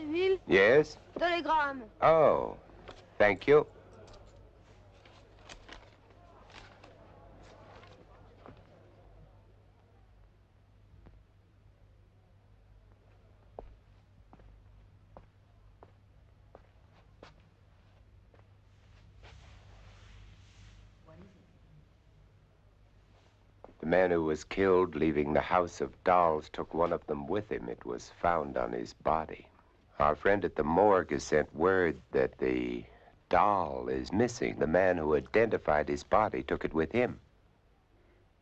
Mandeville? Yes? Telegram. Oh, thank you. The man who was killed leaving the house of dolls took one of them with him. It was found on his body. Our friend at the morgue has sent word that the doll is missing. The man who identified his body took it with him.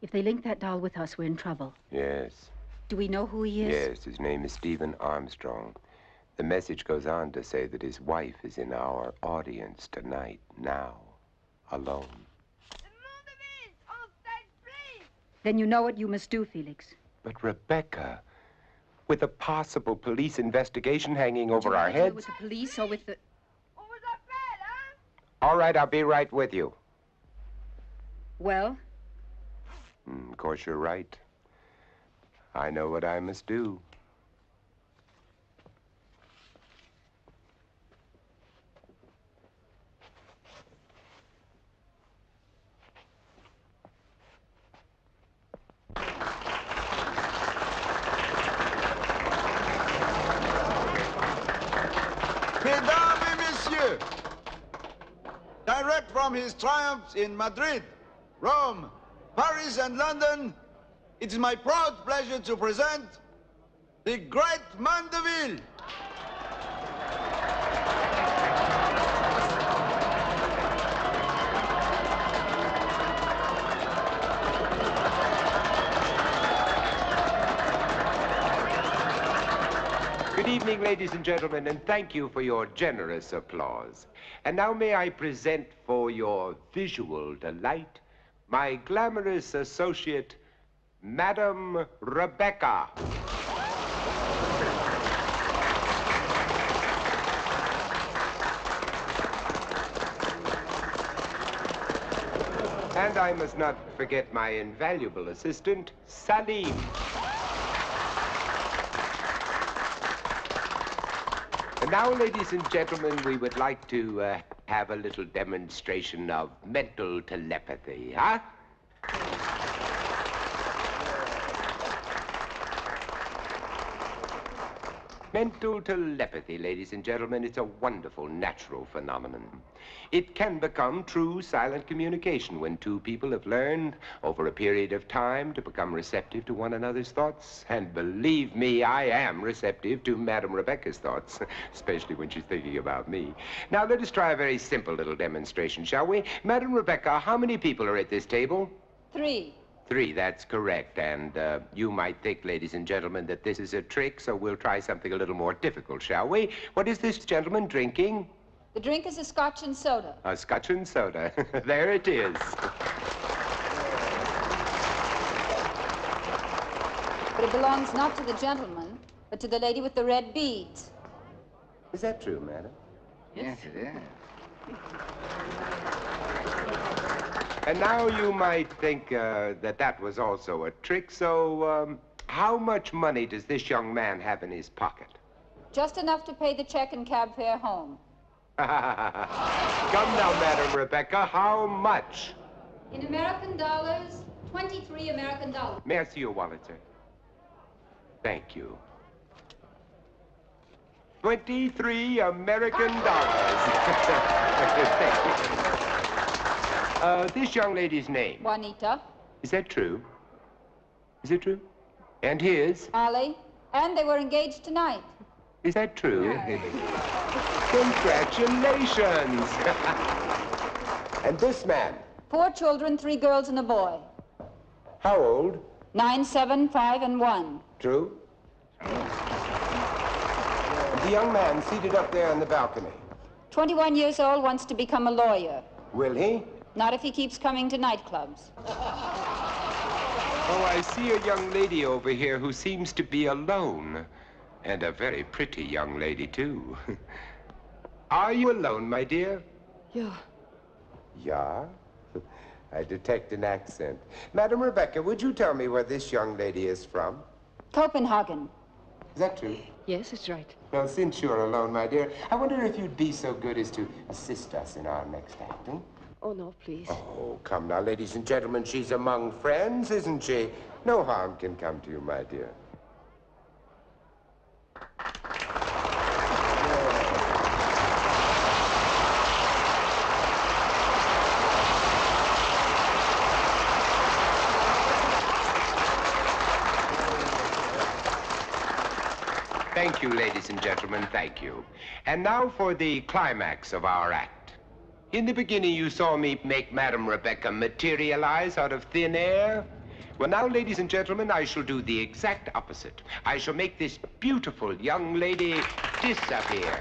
If they link that doll with us, we're in trouble. Yes. Do we know who he is? Yes, his name is Stephen Armstrong. The message goes on to say that his wife is in our audience tonight, now, alone. Then you know what you must do, Felix. But Rebecca, with a possible police investigation hanging over our heads... With the police or with the... All right, I'll be right with you. Well? Of course, you're right. I know what I must do. Mesdames et messieurs, direct from his triumphs in Madrid, Rome, Paris, and London, it is my proud pleasure to present the great Mandeville. Good evening, ladies and gentlemen, and thank you for your generous applause. And now may I present for your visual delight my glamorous associate, Madame Rebecca. And I must not forget my invaluable assistant, Salim. And now, ladies and gentlemen, we would like to have a little demonstration of mental telepathy, huh? Mental telepathy, ladies and gentlemen, it's a wonderful natural phenomenon. It can become true silent communication when two people have learned over a period of time to become receptive to one another's thoughts. And believe me, I am receptive to Madame Rebecca's thoughts, especially when she's thinking about me. Now, let us try a very simple little demonstration, shall we? Madame Rebecca, how many people are at this table? 3. 3, that's correct. And you might think, ladies and gentlemen, that this is a trick, so we'll try something a little more difficult, shall we? What is this gentleman drinking? The drink is a scotch and soda. A scotch and soda. There it is. But it belongs not to the gentleman, but to the lady with the red beads. Is that true, madam? Yes, it is. And now you might think that that was also a trick, so how much money does this young man have in his pocket? Just enough to pay the check and cab fare home. Come now, Madam Rebecca, how much? In American dollars, 23 American dollars. May I see your wallet, sir? Thank you. 23 American dollars. Thank you. This young lady's name? Juanita. Is that true? Is it true? And his? Ali. And they were engaged tonight. Is that true? Congratulations. And this man? 4 children, 3 girls and a boy. How old? 9, 7, 5, and 1. True. The young man seated up there on the balcony. 21 years old, wants to become a lawyer. Will he? Not if he keeps coming to nightclubs. Oh, I see a young lady over here who seems to be alone. And a very pretty young lady, too. Are you alone, my dear? Yeah. Yeah? I detect an accent. Madam Rebecca, would you tell me where this young lady is from? Copenhagen. Is that true? Yes, it's right. Well, since you're alone, my dear, I wonder if you'd be so good as to assist us in our next acting. Oh, no, please. Oh, come now, ladies and gentlemen, she's among friends, isn't she? No harm can come to you, my dear. Thank you, ladies and gentlemen, thank you. And now for the climax of our act. In the beginning, you saw me make Madame Rebecca materialize out of thin air. Well, now, ladies and gentlemen, I shall do the exact opposite. I shall make this beautiful young lady disappear.